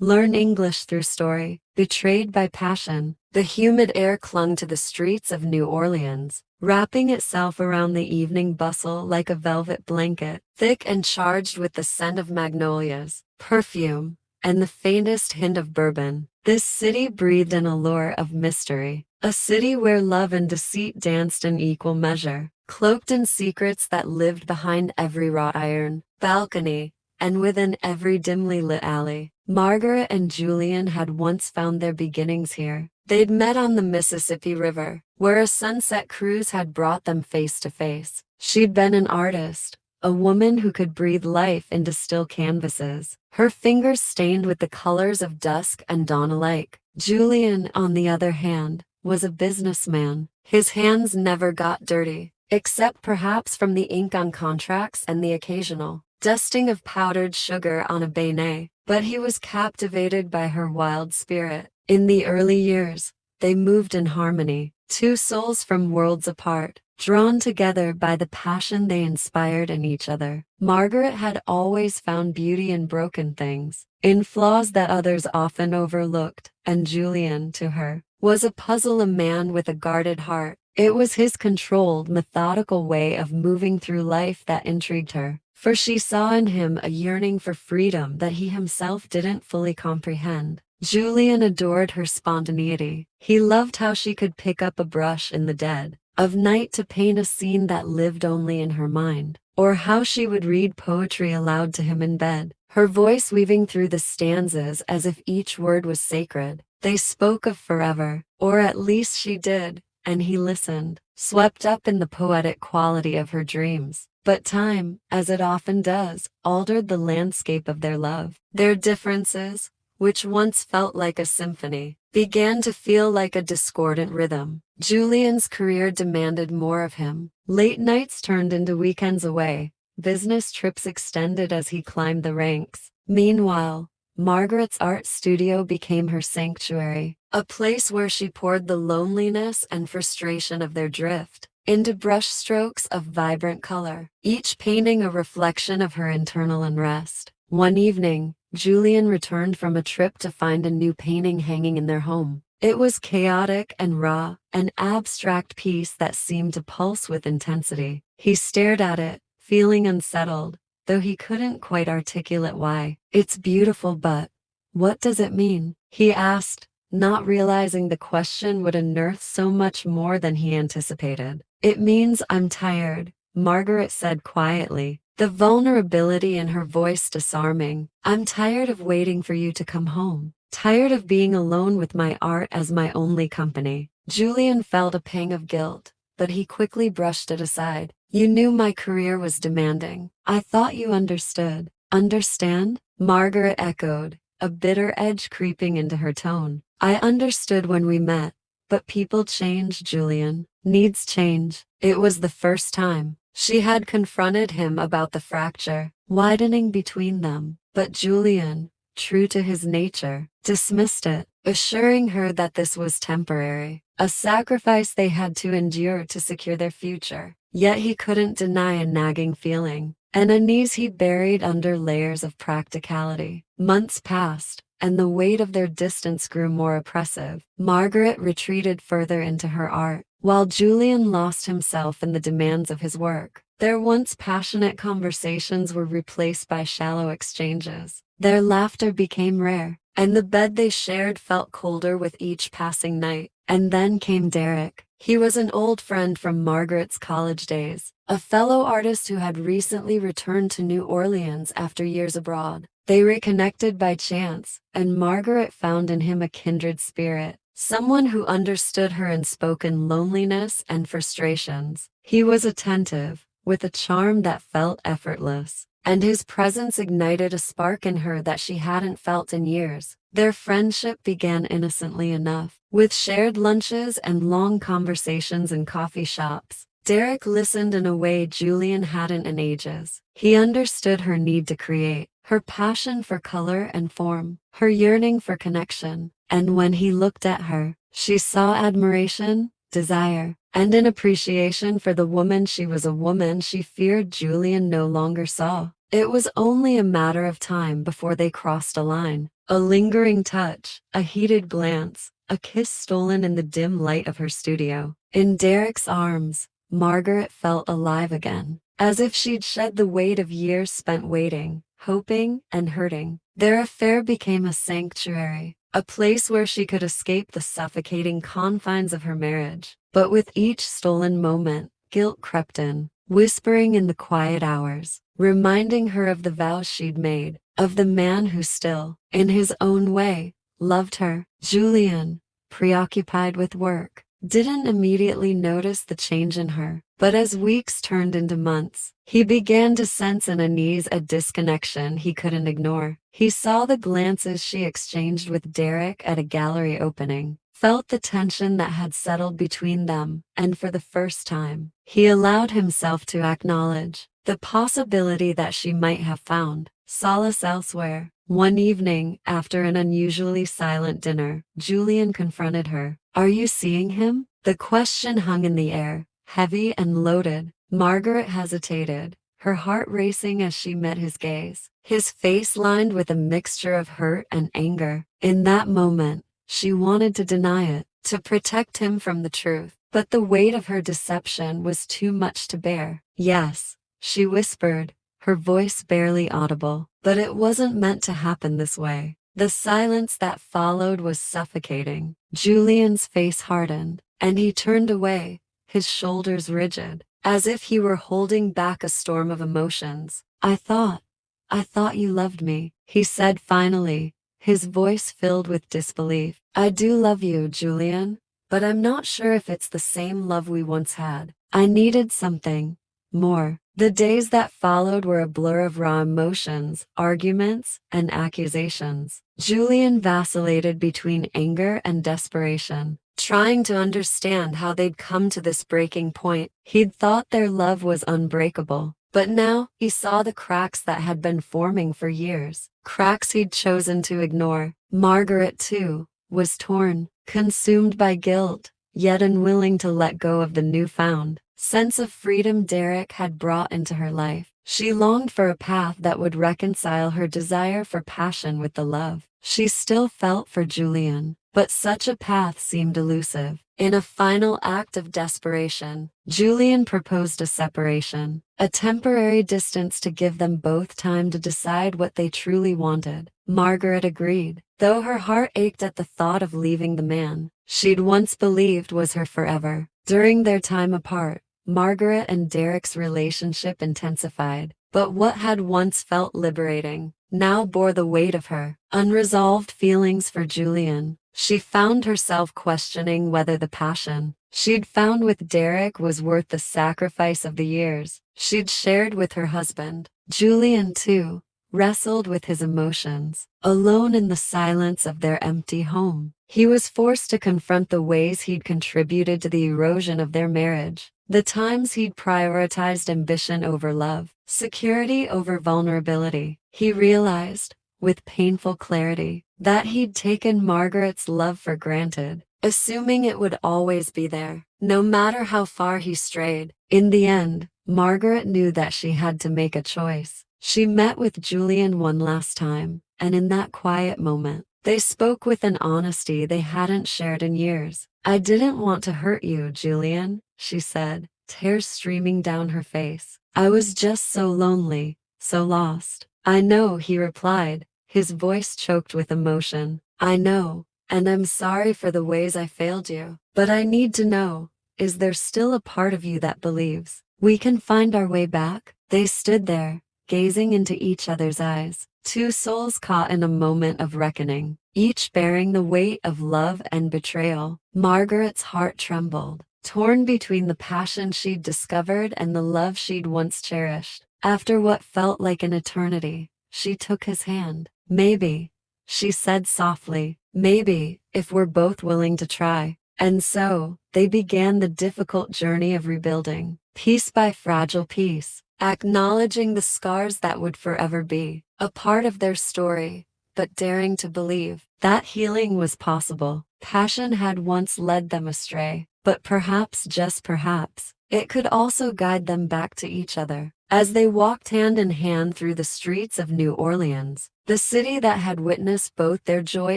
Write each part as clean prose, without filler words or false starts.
Learn English through story. Betrayed by passion, the humid air clung to the streets of New Orleans, wrapping itself around the evening bustle like a velvet blanket, thick and charged with the scent of magnolias, perfume, and the faintest hint of bourbon. This city breathed an allure of mystery, a city where love and deceit danced in equal measure, cloaked in secrets that lived behind every wrought iron balcony and within every dimly lit alley. Margaret and Julian had once found their beginnings here. They'd met on the Mississippi River, where a sunset cruise had brought them face to face. She'd been an artist, a woman who could breathe life into still canvases, her fingers stained with the colors of dusk and dawn alike. Julian, on the other hand, was a businessman. His hands never got dirty, except perhaps from the ink on contracts and the occasional dusting of powdered sugar on a bayonet, but he was captivated by her wild spirit. In the early years, they moved in harmony, two souls from worlds apart, drawn together by the passion they inspired in each other. Margaret had always found beauty in broken things, in flaws that others often overlooked, and Julian, to her, was a puzzle, a man with a guarded heart. It was his controlled, methodical way of moving through life that intrigued her, for she saw in him a yearning for freedom that he himself didn't fully comprehend. Julian adored her spontaneity. He loved how she could pick up a brush in the dead of night to paint a scene that lived only in her mind, or how she would read poetry aloud to him in bed, her voice weaving through the stanzas as if each word was sacred. They spoke of forever, or at least she did, and he listened, swept up in the poetic quality of her dreams. But time, as it often does, altered the landscape of their love. Their differences, which once felt like a symphony, began to feel like a discordant rhythm. Julian's career demanded more of him. Late nights turned into weekends away, business trips extended as he climbed the ranks. Meanwhile, Margaret's art studio became her sanctuary, a place where she poured the loneliness and frustration of their drift into brushstrokes of vibrant color, each painting a reflection of her internal unrest. One evening, Julian returned from a trip to find a new painting hanging in their home. It was chaotic and raw, an abstract piece that seemed to pulse with intensity. He stared at it, feeling unsettled, though he couldn't quite articulate why. "It's beautiful, but what does it mean?" he asked, not realizing the question would unearth so much more than he anticipated. "It means I'm tired," Margaret said quietly, the vulnerability in her voice disarming. "I'm tired of waiting for you to come home. Tired of being alone with my art as my only company." Julian felt a pang of guilt, but he quickly brushed it aside. "You knew my career was demanding. I thought you understood." "Understand?" Margaret echoed, a bitter edge creeping into her tone. "I understood when we met, but people change, Julian. Needs change." It was the first time she had confronted him about the fracture widening between them, but Julian, true to his nature, dismissed it, assuring her that this was temporary, a sacrifice they had to endure to secure their future. Yet he couldn't deny a nagging feeling, an unease he buried under layers of practicality. Months passed, and the weight of their distance grew more oppressive. Margaret retreated further into her art, while Julian lost himself in the demands of his work. Their once passionate conversations were replaced by shallow exchanges. Their laughter became rare, and the bed they shared felt colder with each passing night. And then came Derek. He was an old friend from Margaret's college days, a fellow artist who had recently returned to New Orleans after years abroad. They reconnected by chance, and Margaret found in him a kindred spirit, someone who understood her unspoken loneliness and frustrations. He was attentive, with a charm that felt effortless, and his presence ignited a spark in her that she hadn't felt in years. Their friendship began innocently enough, with shared lunches and long conversations in coffee shops. Derek listened in a way Julian hadn't in ages. He understood her need to create, her passion for color and form, her yearning for connection. And when he looked at her, she saw admiration, desire, and an appreciation for the woman she was, a woman she feared Julian no longer saw. It was only a matter of time before they crossed a line, A lingering touch, a heated glance, a kiss stolen in the dim light of her studio. In Derek's arms, Margaret felt alive again, as if she'd shed the weight of years spent waiting, hoping, and hurting. Their affair became a sanctuary, a place where she could escape the suffocating confines of her marriage. But with each stolen moment, guilt crept in, whispering in the quiet hours, reminding her of the vows she'd made, of the man who still, in his own way, loved her. Julian, preoccupied with work, didn't immediately notice the change in her. But as weeks turned into months, he began to sense an unease, a disconnection he couldn't ignore. He saw the glances she exchanged with Derek at a gallery opening, felt the tension that had settled between them, and for the first time, he allowed himself to acknowledge the possibility that she might have found solace elsewhere. One evening, after an unusually silent dinner, Julian confronted her. "Are you seeing him?" The question hung in the air, heavy and loaded. Margaret hesitated, her heart racing as she met his gaze, his face lined with a mixture of hurt and anger. In that moment, she wanted to deny it, to protect him from the truth, but the weight of her deception was too much to bear. "Yes," she whispered, her voice barely audible, but it wasn't meant to happen this way. The silence that followed was suffocating. Julian's face hardened, and he turned away, his shoulders rigid, as if he were holding back a storm of emotions. I thought you loved me," he said finally, his voice filled with disbelief. "I do love you, Julian, but I'm not sure if it's the same love we once had. I needed something more." The days that followed were a blur of raw emotions, arguments, and accusations. Julian vacillated between anger and desperation, trying to understand how they'd come to this breaking point. He'd thought their love was unbreakable, but now he saw the cracks that had been forming for years, cracks he'd chosen to ignore. Margaret, too, was torn, consumed by guilt, yet unwilling to let go of the newfound sense of freedom Derek had brought into her life. She longed for a path that would reconcile her desire for passion with the love she still felt for Julian, but such a path seemed elusive. In a final act of desperation, Julian proposed a separation, a temporary distance to give them both time to decide what they truly wanted. Margaret agreed, though her heart ached at the thought of leaving the man she'd once believed was her forever. During their time apart, Margaret and Derek's relationship intensified, but what had once felt liberating now bore the weight of her unresolved feelings for Julian. She found herself questioning whether the passion she'd found with Derek was worth the sacrifice of the years she'd shared with her husband. Julian, too, wrestled with his emotions, alone in the silence of their empty home. He was forced to confront the ways he'd contributed to the erosion of their marriage, the times he'd prioritized ambition over love, security over vulnerability. He realized, with painful clarity, that he'd taken Margaret's love for granted, assuming it would always be there, no matter how far he strayed. In the end, Margaret knew that she had to make a choice. She met with Julian one last time, and in that quiet moment, they spoke with an honesty they hadn't shared in years. "I didn't want to hurt you, Julian," she said, tears streaming down her face. "I was just so lonely, so lost." "I know," he replied, his voice choked with emotion. "I know, and I'm sorry for the ways I failed you. But I need to know, is there still a part of you that believes we can find our way back?" They stood there, gazing into each other's eyes, two souls caught in a moment of reckoning, each bearing the weight of love and betrayal. Margaret's heart trembled, torn between the passion she'd discovered and the love she'd once cherished. After what felt like an eternity, she took his hand. "Maybe," she said softly, "maybe, if we're both willing to try." And so, they began the difficult journey of rebuilding, piece by fragile piece, acknowledging the scars that would forever be a part of their story, but daring to believe that healing was possible. Passion had once led them astray, but perhaps, just perhaps, It could also guide them back to each other. As they walked hand in hand through the streets of New Orleans, the city that had witnessed both their joy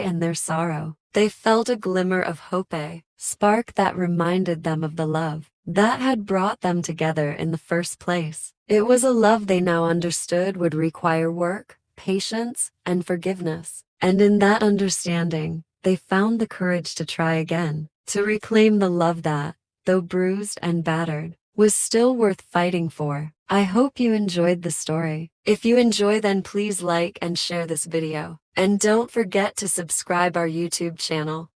and their sorrow, they felt a glimmer of hope, a spark that reminded them of the love that had brought them together in the first place. It was a love they now understood would require work, patience, and forgiveness. And in that understanding, they found the courage to try again, to reclaim the love that, though bruised and battered, was still worth fighting for. I hope you enjoyed the story. If you enjoy, then please like and share this video. And don't forget to subscribe our YouTube channel.